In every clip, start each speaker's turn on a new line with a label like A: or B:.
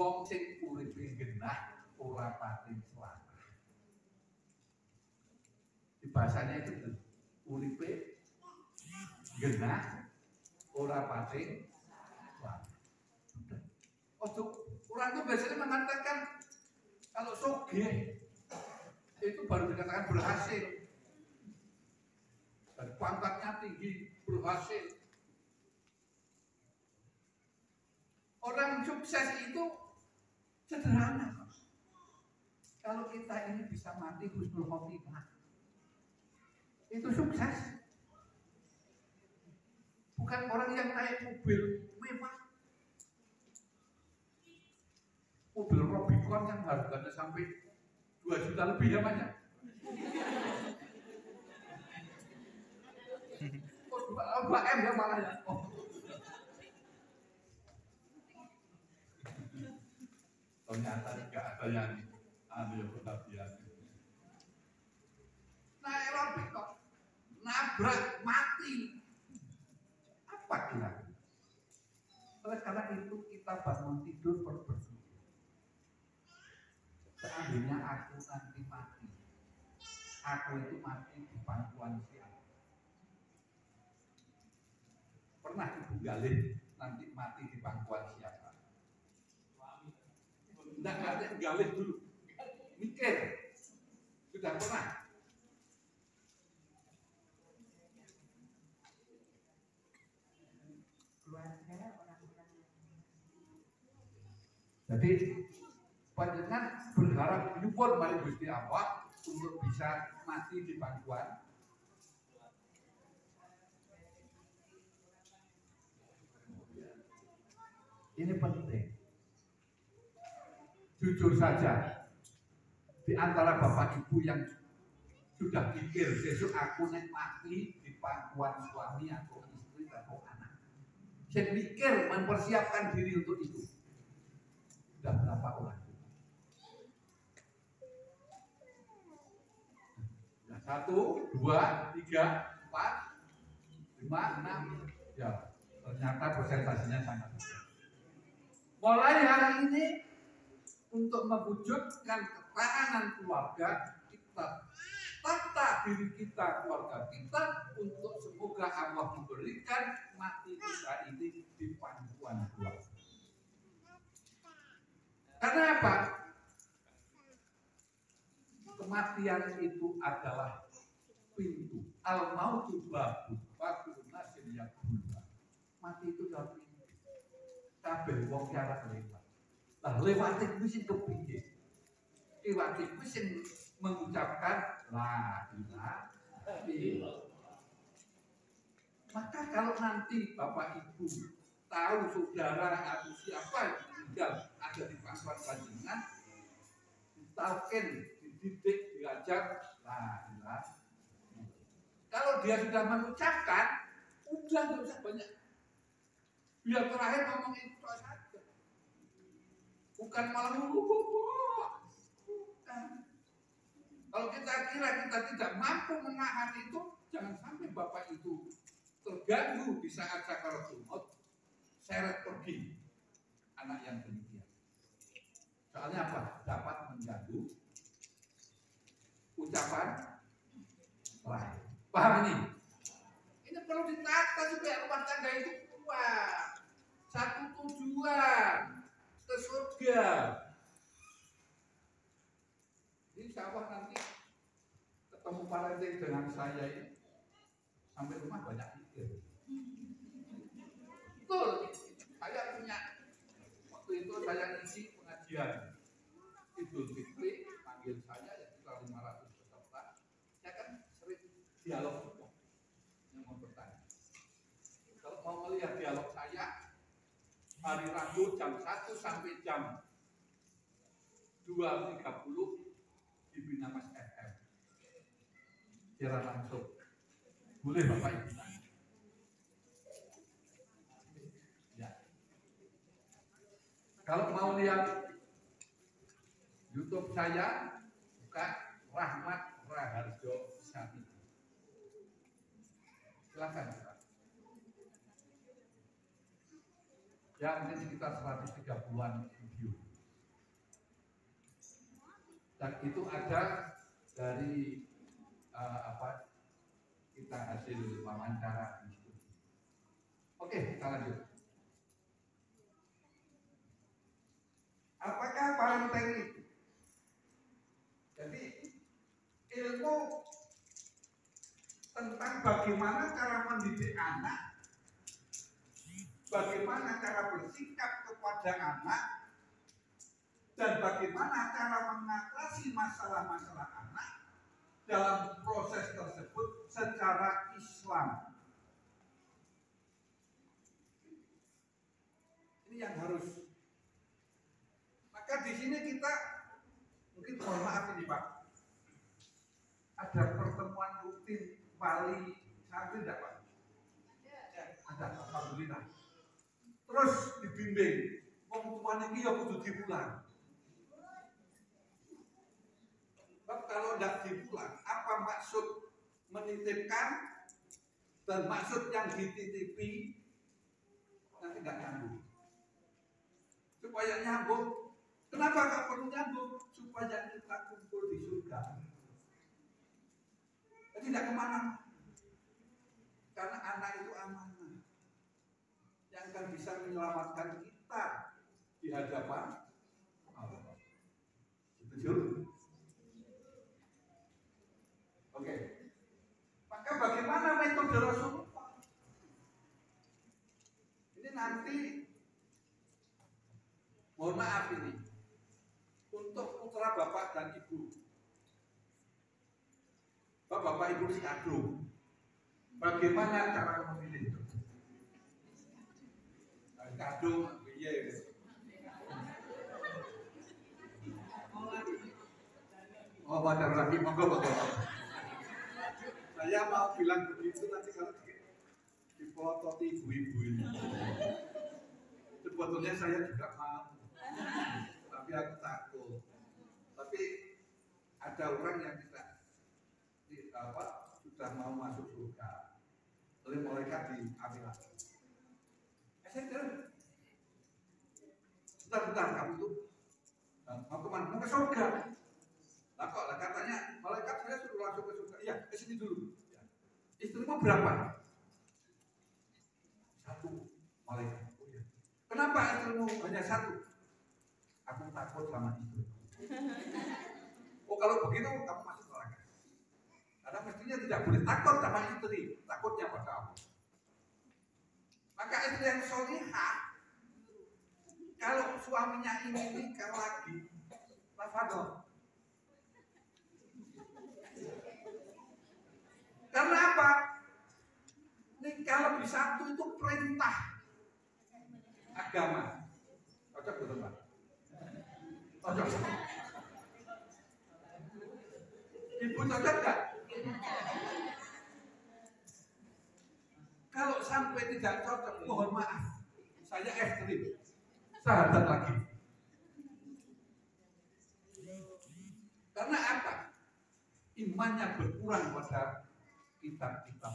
A: wong sing uripe genah ora pati slamet. Di bahasanya itu uripe genah ora pati slamet. Orang itu biasanya mengatakan kalau sugih itu baru dikatakan berhasil. Dan pangkatnya tinggi, berhasil. Orang sukses itu sederhana. Kalau kita ini bisa mati husnul khotimah, itu sukses. Bukan orang yang naik mobil mewah, mobil Robicon yang harganya sampai 2 juta lebih ya banyak. Oh, 2M ya malah ya. Oh. Ternyata juga ada yang ambil ketabian. Nah, Robicon nabrak mati. Apa kira-kira? Oleh karena itu kita bangun tidur berpikir. Seandainya aku nanti mati, aku itu mati di pangkuan siapa? Pernah Ibu galih nanti mati di pangkuan siapa? Tidak ada galih dulu, mikir. Sudah pernah? Jadi panjenengan berharap nyuwun marang Gusti Allah untuk bisa mati di pangkuan. Ini penting. Jujur saja, di antara bapak ibu yang sudah pikir besok aku nek mati di pangkuan suami atau istri atau anak, saya pikir mempersiapkan diri untuk itu. Sudah berapa orang? Nah, 1, 2, 3, 4, 5, 6. Ya, ternyata presentasinya sangat besar. Mulai hari ini untuk mewujudkan ketahanan keluarga kita, tata diri kita, keluarga kita, untuk semoga Allah memberikan mati kita ini di pangkuan keluarga. Karena apa? Kematian itu adalah pintu. Al-mautu babu, babu nasil yakubah. Mati itu adalah pintu. Kabeh wong cara lewat. Lah lewat itu sing kepiye? Lewat itu sing mengucapkan la ilaha illallah. Maka kalau nanti Bapak Ibu tahu saudara atau siapa yang meninggal ada di pangkuan panjenengan, ditalkin, dididik, diajar la ilaha. Kalau dia sudah mengucapkan, udah nggak usah banyak. Biar terakhir ngomong itu saja. Bukan malah bukan. Kalau kita kira kita tidak mampu menahan itu, jangan sampai Bapak itu terganggu di saat sakaratul maut, seret pergi anak yang demikian. Soalnya apa? Dapat mengganggu ucapan terakhir. Paham ini? Ini perlu ditata supaya rumah tangga itu kuat. Satu tujuan ke surga. Insya Allah nanti ketemu parenting dengan saya ini sampai rumah banyak pikir. Betul, saya punya waktu itu saya ngisi pengajian Idul Fitri, panggil saya ya sekitar 500 peserta. Saya kan sering dialog yang mau bertanya. Kalau mau melihat dialog saya hari Rabu jam 1 sampai jam 2.30 di Bina Mas FM. Secara langsung. Boleh Bapak Ibu. Ya. Kalau mau lihat YouTube saya, buka Rahmat Raharjo Sati. Silakan. Ya mungkin sekitar 130-an video. Dan itu ada dari kita hasil wawancara. Oke, kita lanjut. Apakah parenting itu? Jadi ilmu tentang bagaimana cara mendidik anak, bagaimana cara bersikap kepada anak, dan bagaimana cara mengatasi masalah-masalah anak dalam proses tersebut secara Islam. Ini yang harus. Maka di sini kita mungkin mohon maaf ini Pak, ada pertemuan rutin wali santri tidak Pak? Ada, alhamdulillah. Terus dibimbing, pertemuan ini ya kudu diulang. Sebab kalau tidak diulang, apa maksud menitipkan dan maksud yang dititipi nanti tidak nyambung. Supaya nyambung. Kenapa gak perlu nyambung? Supaya kita kumpul di surga. Jadi tidak kemana. Karena anak itu amanah yang akan bisa menyelamatkan kita di hadapan Allah. Setuju? Oke. Maka bagaimana metode Rasulullah? Ini nanti, mohon maaf ini, untuk putra bapak dan ibu, bapak ibu sekadung, bagaimana cara memilih itu? Kadung, iya. Oh, wajar lagi, monggo. Saya mau bilang begitu nanti kalau dipelototi ibu-ibu ini. Sebetulnya saya juga mau, tapi aku takut. Tapi ada orang yang tidak sudah mau masuk surga, oleh malaikat diambil lagi. Bentar, kamu tuh mau kemana? Mau ke surga. Lah kok katanya malaikat saya suruh langsung ke surga. Iya, ke sini dulu. Ya. Istrimu berapa? Satu malaikat. Oh, ya. Kenapa istrimu hanya satu? Aku takut sama istri. Oh, kalau begitu kamu masuk neraka. Karena mestinya tidak boleh takut sama istri, takutnya pada Allah. Maka istri yang solihah, kalau suaminya ini nikah lagi, lafadol. Karena apa? Nikah lebih satu itu perintah agama. Cocok betul Pak? Cocok. Ibu cocok gak? Kalau sampai tidak cocok, mohon maaf, saya ekstrim, sahabat lagi. Karena apa? Imannya berkurang pada kitab-kitab.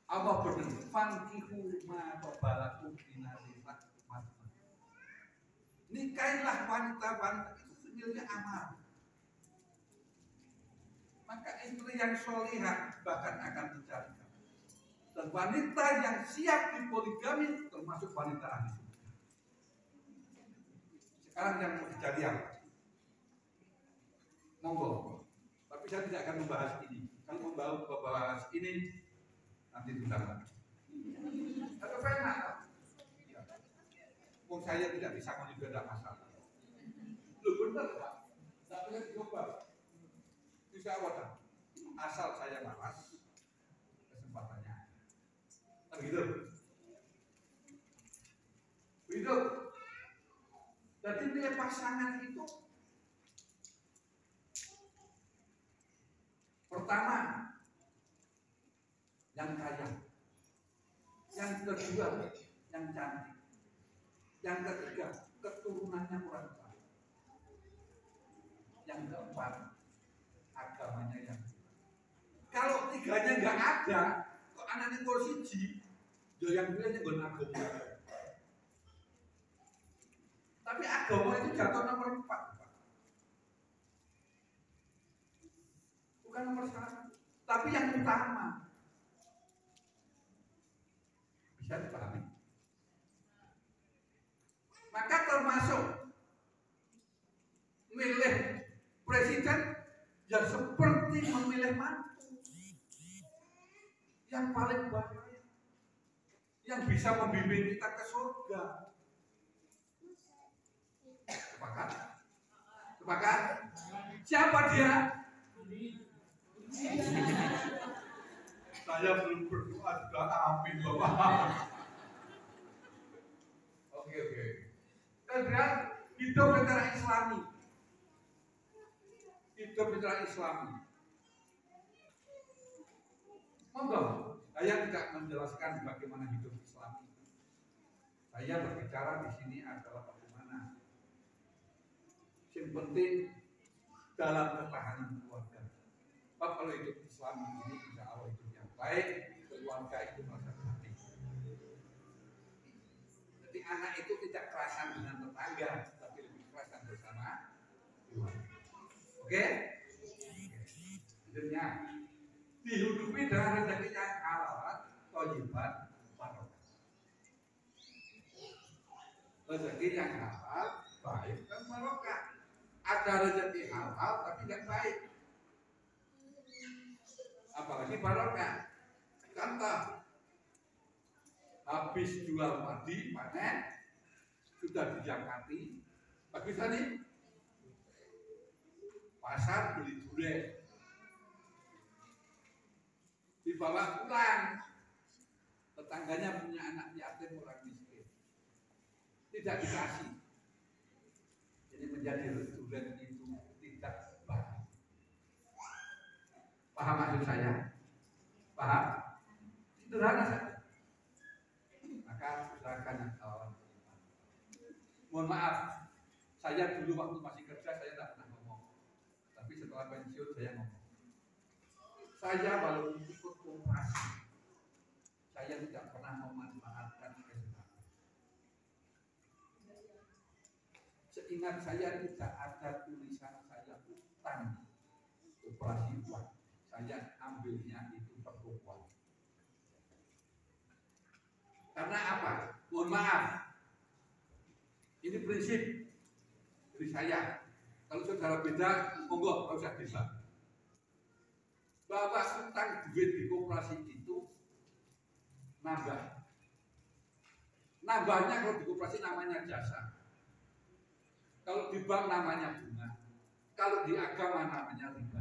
A: Allah berfirman, "Fankihu ma tabalakum binasihat matma." Nikahilah wanita-wanita itu sebenarnya amal. Maka istri yang solihah bahkan akan mencari. Dan wanita yang siap dipoligami termasuk wanita ahli surga. Sekarang yang mau dicari apa? Monggo. Tapi saya tidak akan membahas ini. Kalau membahas ini nanti ditambah. Atau pernah? Ya. Saya tidak bisa mengibadah masalah. Loh benar Pak? Tapi saya coba. Bisa wadah. Asal saya malas, kesempatannya. Kan gitu. Begitu. Jadi nilai pasangan itu pertama yang kaya, yang kedua yang cantik, yang ketiga keturunannya kurang baik, yang keempat agamanya yang kuat. Kalau tiganya nggak ada, kok anaknya kursi yang bilangnya gue agama. Tapi agama itu jatuh nomor 4, Pak. Bukan nomor 1, tapi yang utama. Bisa dipahami? Maka termasuk milih presiden ya seperti memilih mantu yang paling baik, yang bisa membimbing kita ke surga. Sepakat? Sepakat? Siapa dia? Saya belum berdoa juga, amin Bapak. Oke. Kedua, hidup secara Islami. Hidup secara Islami. Monggo, saya tidak menjelaskan bagaimana hidup Islami. Saya berbicara di sini adalah bagaimana. Yang penting dalam ketahanan keluarga. Sebab kalau hidup Islami ini insya Allah hidup yang baik, keluarga itu merasa baik. Jadi anak itu tidak kerasan dengan tetangga, tapi lebih kerasan bersama keluarga. Oke? Selanjutnya, dihidupi dengan rezeki yang halal, thayyiban, barokah. Rezeki yang halal, baik dan barokah. Ada rezeki halal tapi tidak baik. Apalagi barokah. Contoh, habis jual padi, panen, sudah dijakati, bagi tadi pasar beli durian, dibawa pulang, tetangganya punya anak yatim orang miskin, tidak dikasih. Jadi menjadi durian itu tidak baik. Paham maksud saya? Paham? Sederhana saja. Maka usahakan yang kawan. Mohon maaf, saya dulu waktu masih kerja saya tidak pernah ngomong. Tapi setelah pensiun saya ngomong. Saya walaupun ikut koperasi, saya tidak pernah memanfaatkan kesempatan. Seingat saya tidak ada tulisan saya utang koperasi uang. Saya ambilnya itu pertukuan. Karena apa? Mohon maaf. Ini prinsip dari saya. Kalau saudara beda, monggo, nggak usah beda. Bahwa utang duit di koperasi itu nambah. Nambahnya kalau di koperasi namanya jasa. Kalau di bank namanya bunga. Kalau di agama namanya riba.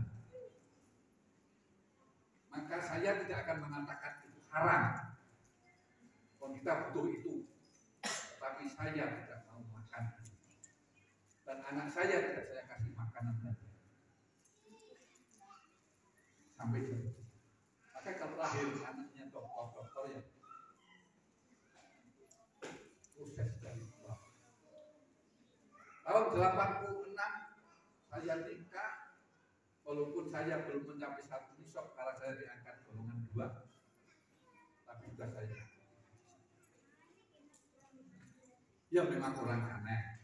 A: Maka saya tidak akan mengatakan itu haram. Kalau kita butuh itu, tapi saya tidak mau makan. Dan anak saya tidak saya kasih makanan tadi. Sampai jam. Maka kalau lahir anaknya dokter ya proses dari tua. Tahun 86 saya nikah, walaupun saya belum mencapai 1 nisab karena saya diangkat golongan 2, tapi sudah saya. Ya memang kurang aneh.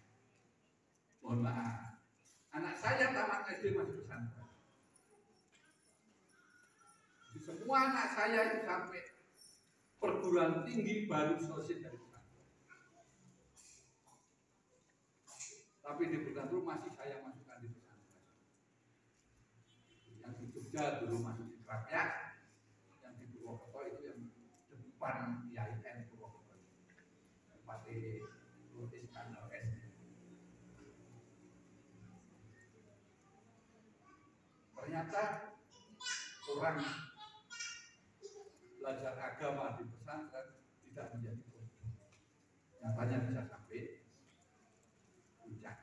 A: Mohon maaf. Anak saya tamat SD masih pesantren. Di semua anak saya itu sampai perguruan tinggi baru selesai dari pesantren. Tapi di pesantren masih saya masukkan di pesantren. Yang di Jogja dulu masuk di Krapiak, yang di Purwokerto itu yang depan IAIN Purwokerto. Tempatnya Iskandar SD. Ternyata orang belajar agama di pesantren tidak menjadi bodoh. Nyatanya bisa sampai puncak.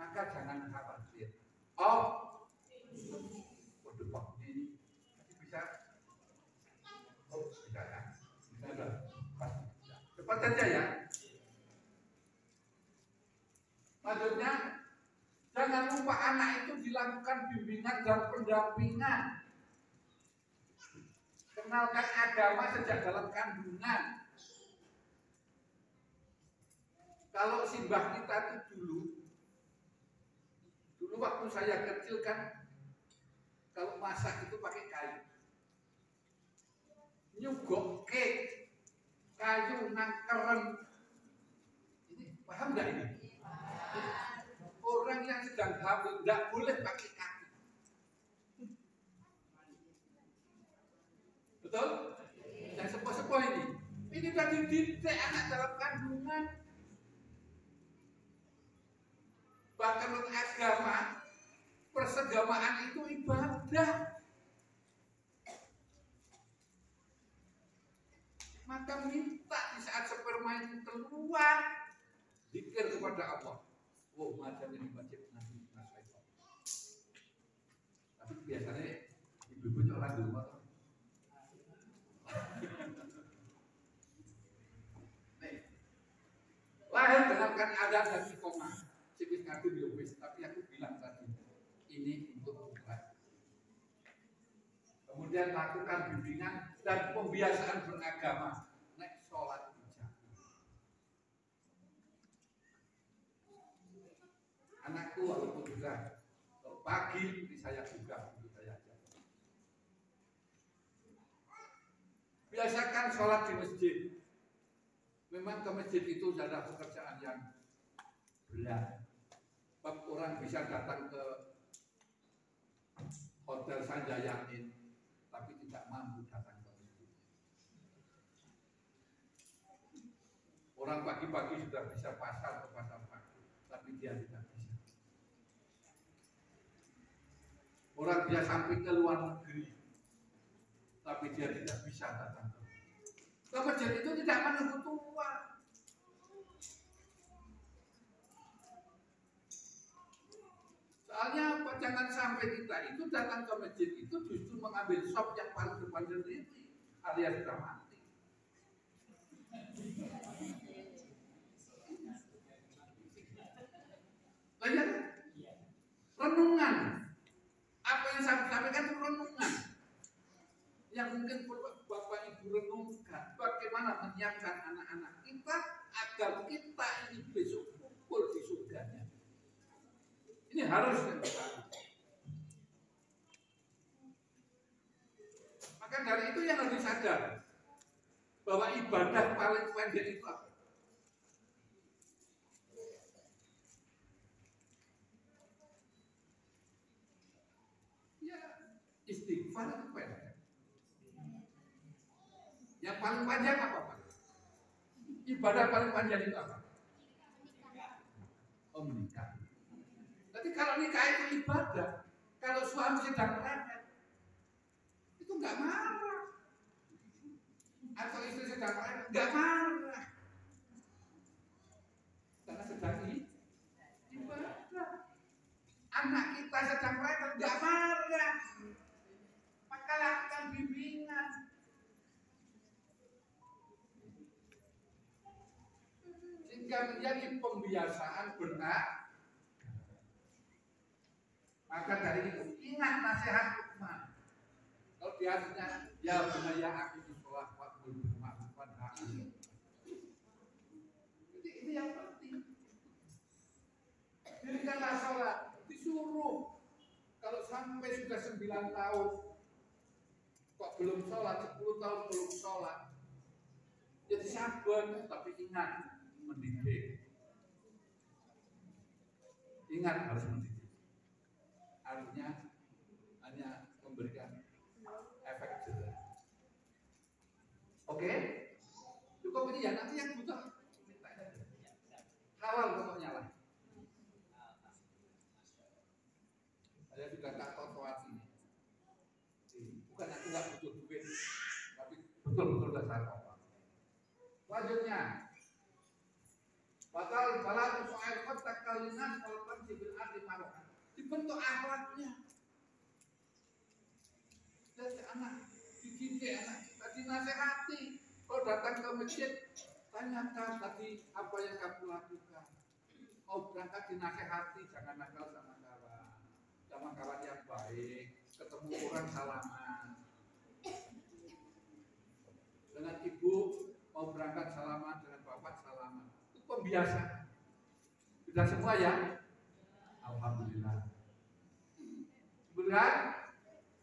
A: Maka jangan khawatir. Oh, waduh Pak, ini bisa. Oh, bisa ya. Bisa enggak? Cepat saja ya. Maksudnya jangan lupa anak itu dilakukan bimbingan dan pendampingan. Kenalkan agama sejak dalam kandungan. Kalau simbah kita itu dulu waktu saya kecil kan, kalau masak itu pakai kayu, nyugok cake, kayu nangkeren. Ini paham nggak ini? Orang yang sedang hamil nggak boleh pakai kaki. Betul? Yang sepuh-sepuh ini. Ini tadi dididik anak dalam kandungan. Bahkan menurut agama, persegamaan itu ibadah. Maka minta di saat sperma itu keluar, zikir kepada Allah. Oh, macam ini wajib nanti nasehat. Tapi biasanya ibu-ibu orang di rumah. Lahir dengan keadaan dan istiqomah. Sibis ngadu biobis, tapi aku bilang tadi, ini untuk putra. Kemudian lakukan bimbingan dan pembiasaan beragama. Nek sholat bijak. Anakku walaupun juga pagi saya juga untuk saya ajar. Biasakan sholat di masjid. Memang ke masjid itu adalah pekerjaan yang berat. Orang bisa datang ke hotel Sanjayamin, tapi tidak mampu datang ke masjid. Orang pagi-pagi sudah bisa pasar ke pasar pagi, tapi dia tidak bisa. Orang bisa sampai ke luar negeri, tapi dia tidak bisa datang ke masjid. Itu tidak menunggu tua. Soalnya apa? Jangan sampai kita itu datang ke masjid itu justru mengambil sop yang paling depan sendiri, alias sudah mati. Lihat renungan. Apa yang saya sampaikan itu renungan. Yang mungkin Bapak Ibu renungkan bagaimana menyiapkan anak-anak kita agar kita ini besok kumpul di surganya. Ini harus kita. Maka dari itu yang harus sadar bahwa ibadah paling pendek itu apa? Ya, istighfar itu pendek. Yang paling panjang apa Pak? Ibadah paling panjang itu apa? Oh, menikah. Tapi kalau nikah itu ibadah, kalau suami sedang mepet, itu nggak marah. Atau istri sedang mepet, nggak marah. Karena sedang ibadah. Anak kita sedang mepet, nggak marah. Maka lakukan bimbingan. Sehingga menjadi pembiasaan benar. Maka dari itu ingat nasihat Luqman. Kalau di hadisnya ya bunayya aqimi shalah wa'mur bil ma'ruf wa nahy 'anil munkar. Jadi ini yang penting. Dirikanlah sholat, disuruh. Kalau sampai sudah 9 tahun kok belum sholat, 10 tahun belum sholat, jadi sabar, tapi ingat mendidik. Ingat harus mendidik. Artinya hanya memberikan efek jerah. Oke? Cukup ini ya, nanti yang butuh minta aja. Halal pokoknya lah. Saya juga tak totoat ini. Bukan aku nggak butuh duit, tapi betul-betul dasar apa. Selanjutnya, batal balatu soal kotak kalinan kalau sibil arti marokan. Dibentuk akhlaknya. Jadi anak dididik, anak tadi nasihati. Kalau datang ke masjid, tanyakan tadi apa yang kamu lakukan. Mau berangkat dinasihati, jangan nakal sama kawan. Sama kawan yang baik, ketemu orang salaman. Dengan ibu mau berangkat salaman, dengan bapak salaman. Itu pembiasaan. Sudah semua ya? Alhamdulillah. Benar?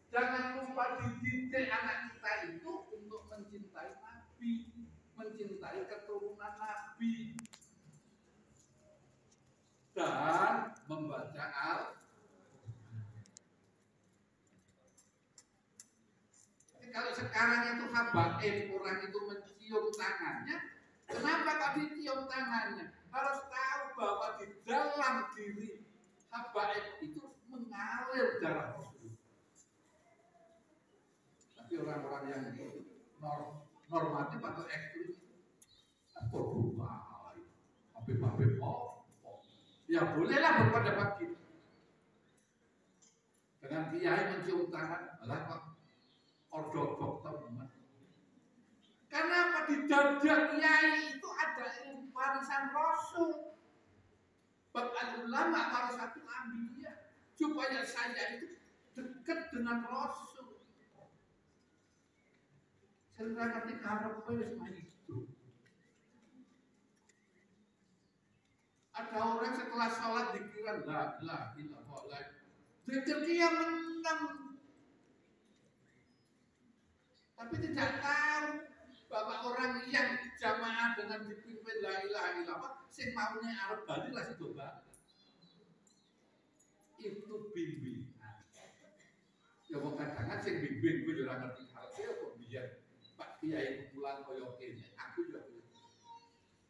A: Jangan lupa dididik anak kita itu untuk mencintai Nabi, mencintai keturunan Nabi, dan membaca Kalau sekarang itu habaib, orang itu mencium tangannya, kenapa kok dicium tangannya? Harus tahu bahwa di dalam diri habaib itu mengalir darah Rasul. Tapi orang-orang yang normatif atau ekstrim, habib ya bolehlah berpendapat gitu. Dengan kiai mencium tangan, malah kok ortodok teman. Kenapa di dada kiai itu ada warisan Rasul? Bahkan ulama warasatul anbiya, supaya saya itu dekat dengan Rasul. Saya ketika harap itu. Ada orang setelah sholat dikira la ilaha illallah. Zikir dia menang. Tapi tidak tahu bahwa orang yang jamaah dengan dipimpin la ilaha illallah sing maunya arep bali lah sido Mbak. Itu bimbingan. Ya wong kadang sing bimbing kuwi ora ngerti hal e kok biyen Pak Kiai pulang koyo kene. Aku juga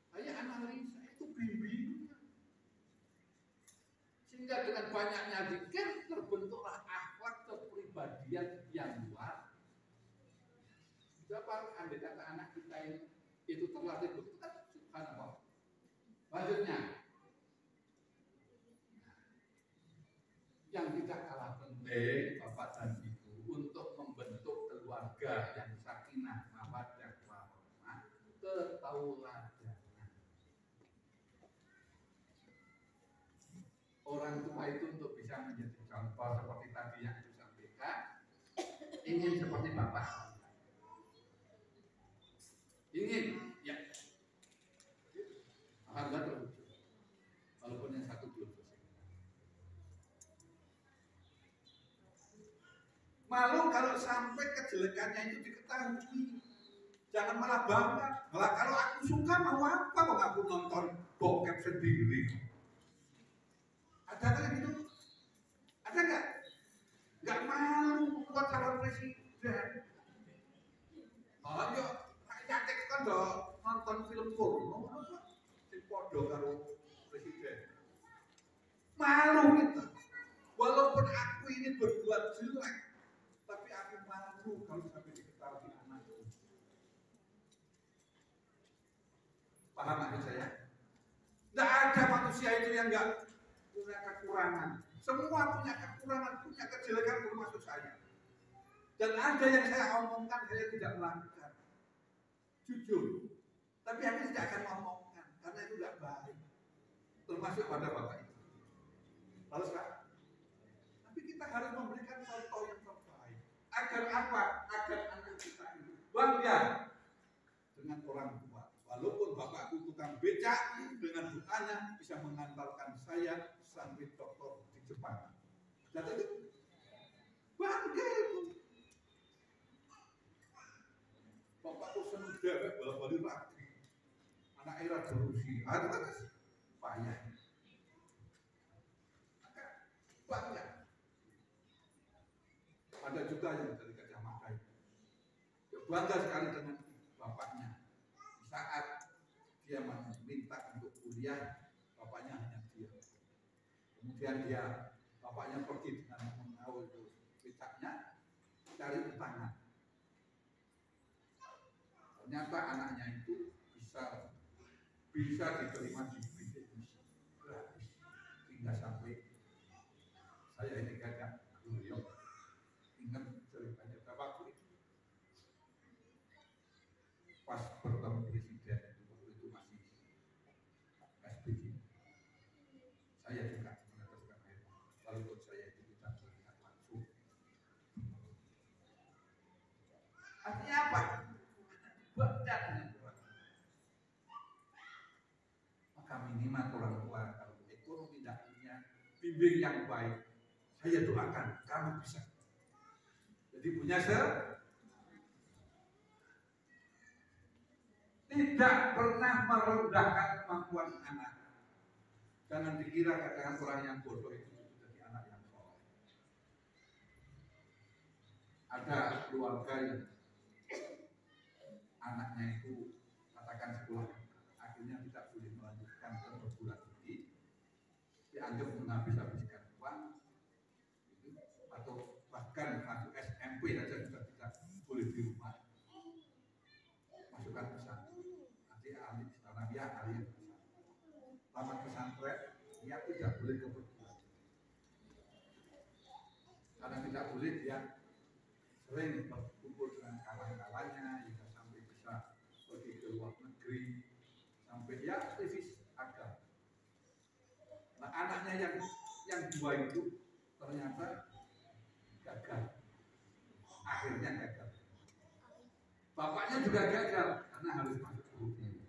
A: saya analisa itu bimbingan. Sehingga dengan banyaknya zikir terbentuklah akhlak kepribadian yang luar. Siapa andai kata anak kita itu terlatih betul kan subhanallah. Lanjutnya, yang tidak kalah penting Bapak dan Ibu untuk membentuk keluarga yang sakinah, mawaddah, warahmah, ketauladanan. Orang tua itu untuk bisa menjadi contoh seperti tadi yang saya sampaikan, ingin seperti Bapak. Ingin, ya. Harga terwujud. Walaupun yang satu belum selesai. Malu kalau sampai kejelekannya itu diketahui. Jangan malah bangga. Malah kalau aku suka mau apa? Mau aku nonton bokep sendiri. Ada kan gitu? Ada nggak? Nggak malu buat calon presiden. Oh yuk. Nyatek kan dong nonton film porno si podo karo presiden. Malu kita. Walaupun aku ini berbuat jelek, tapi aku malu kalau sampai diketahui anakku. Paham maksud saya? Tidak ada manusia itu yang nggak punya kekurangan. Semua punya kekurangan, punya kejelekan termasuk saya. Dan ada yang saya omongkan saya tidak melakukan. Jujur, tapi aku tidak akan ngomongkan karena itu tidak baik, termasuk pada Bapak itu. Lalu Pak, tapi kita harus memberikan contoh yang terbaik. Agar apa? Agar anak kita itu bangga dengan orang tua. Walaupun bapakku tukang becak, dengan doanya bisa mengantarkan saya sampai doktor di Jepang. Dan itu bangga itu. Bapakku senang dewek balik rapi. Anak era jerusi, ada kan payah. Maka bangga. Ada juga yang dari Gajah Mada. Bangga sekali dengan bapaknya. Saat dia minta untuk kuliah, bapaknya hanya diam. Kemudian bapaknya pergi dengan mengawal becaknya, cari tangan. Ternyata anaknya itu bisa diterima di bidik misi gratis hingga sampai saya ini kadang ingat ceritanya bapakku itu pas bertemu presiden itu masih SBY. Saya juga meneteskan air walaupun saya itu tidak melihat langsung. Artinya apa? Bangga dengan orang. Maka minimal orang tua kalau bimbing yang baik. Saya doakan kamu bisa. Jadi punya tidak pernah merendahkan kemampuan anak. Jangan dikira katakan orang yang bodoh itu jadi anak yang soleh. Ada keluarga yang anaknya itu katakan sekolah, akhirnya tidak boleh melanjutkan ke perguruan tinggi, dianggap menghabis-habiskan uang, atau bahkan masuk SMP saja juga tidak boleh di rumah. Masukkan pesantren, nanti ahli Islamiyah, ahli pesantren. Tamat pesantren, dia tidak boleh ke perguruan tinggi, karena tidak boleh dia sering berkumpul dengan kawan-kawannya, hingga sampai bisa pergi ke luar negeri, sampai ya krisis agama. Nah anaknya yang dua itu ternyata gagal, akhirnya gagal. Bapaknya juga gagal karena harus masuk UGM.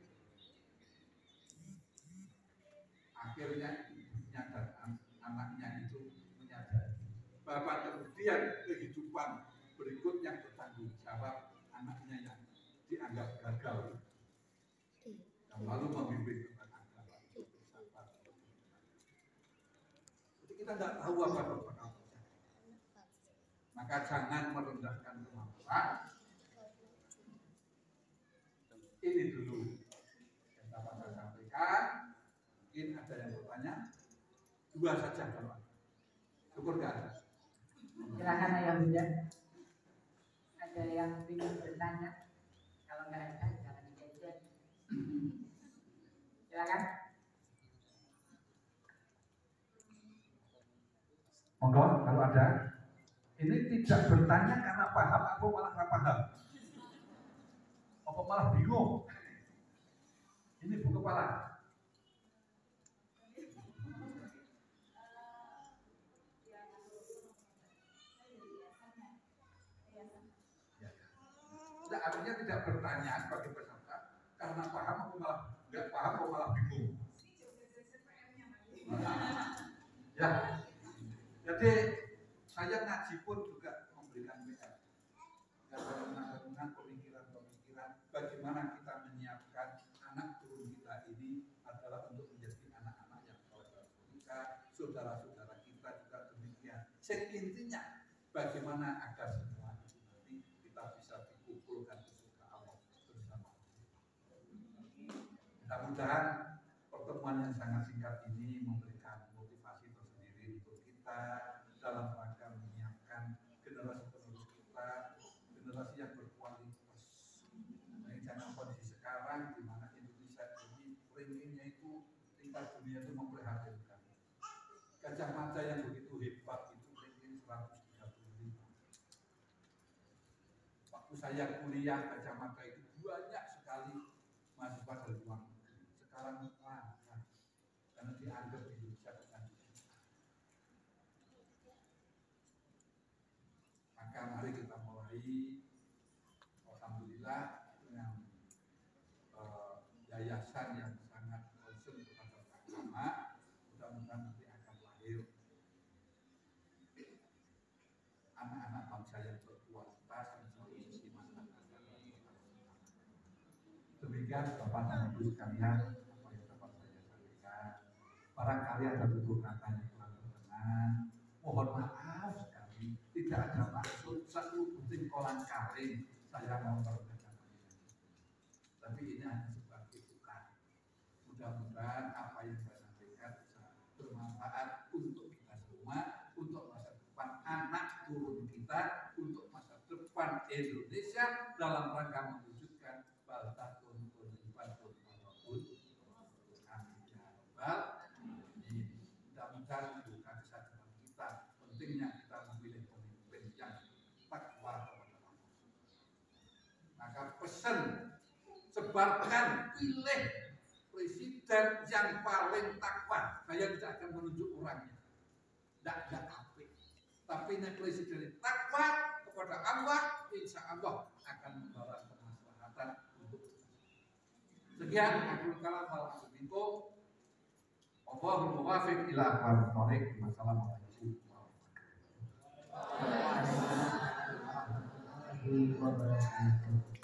A: Akhirnya ibunya dan anaknya itu menyadari bahwa kemudian kehidupan berikut yang bertanggung jawab anaknya yang dianggap gagal, yang lalu membimbing tentang agama itu bersabar. Jadi kita tidak tahu apa-apa. Maka jangan merendahkan kemampuan. Ini dulu yang dapat saya sampaikan. Mungkin ada yang bertanya. Dua saja kalau ada. Syukur nggak ada.
B: Silakan Ayah Bunda. Ada yang ingin bertanya? Kalau nggak ada, jangan dijawab. Silakan.
A: Monggo kalau ada. Ini tidak bertanya karena paham atau malah nggak paham. Apa malah bingung? Ini Bu Kepala. Tidak, artinya tidak bertanya sebagai peserta karena paham atau malah nggak paham atau malah bingung. Ya, jadi saya ngaji pun juga memberikan PR. Dengan pemikiran-pemikiran bagaimana kita menyiapkan anak turun kita ini adalah untuk menjadi anak-anak yang soleh kita, saudara-saudara kita juga demikian. Intinya bagaimana agar semua itu nanti kita bisa dikumpulkan ke surga Allah bersama. Mudah-mudahan pertemuan yang sangat singkat ini memberikan motivasi tersendiri untuk kita dalam rangka menyiapkan generasi penerus kita, generasi yang berkualitas. Nah, jangan kondisi sekarang di mana Indonesia ini rankingnya itu tingkat dunia itu memprihatinkan. Gajah Mada yang begitu hebat itu ranking 135. Waktu saya kuliah Gajah Mada itu banyak sekali mahasiswa dari luar negeri. Sekarang langka karena dianggap Indonesia bukan. Maka mari kita mulai, alhamdulillah dengan yayasan yang sangat concern terhadap agama, mudah-mudahan nanti akan lahir anak-anak bangsa yang berkualitas di sisi masyarakat. Demikian Bapak dan Ibu sekalian apa yang dapat saya sampaikan. Barangkali ada tutur kata yang kurang berkenan, mohon maaf sekali. Tidak ada maksud satu penting kolang kaling saya mau merendahkan ini. Tapi ini hanya sebagai bukan. Mudah-mudahan apa yang saya sampaikan bisa bermanfaat untuk kita semua, untuk masa depan anak turun kita, untuk masa depan Indonesia dalam rangka mewujudkan baldatun thayyibatun walaupun amin ya rabbal alamin. Mudah-mudahan bukan kesadaran kita pentingnya kita memilih pemimpin yang takwa kepada Allah. Maka pesan sebarkan, pilih presiden yang paling takwa. Saya tidak akan menunjuk orangnya, tidak apik. Tapi ini presiden takwa kepada Allah, insya Allah akan membawa kemaslahatan untuk kita. Sekian aku kalam minkum. Allahumma muwafiq ila aqwamit thoriq. Wassalamualaikum warahmatullahi wabarakatuh.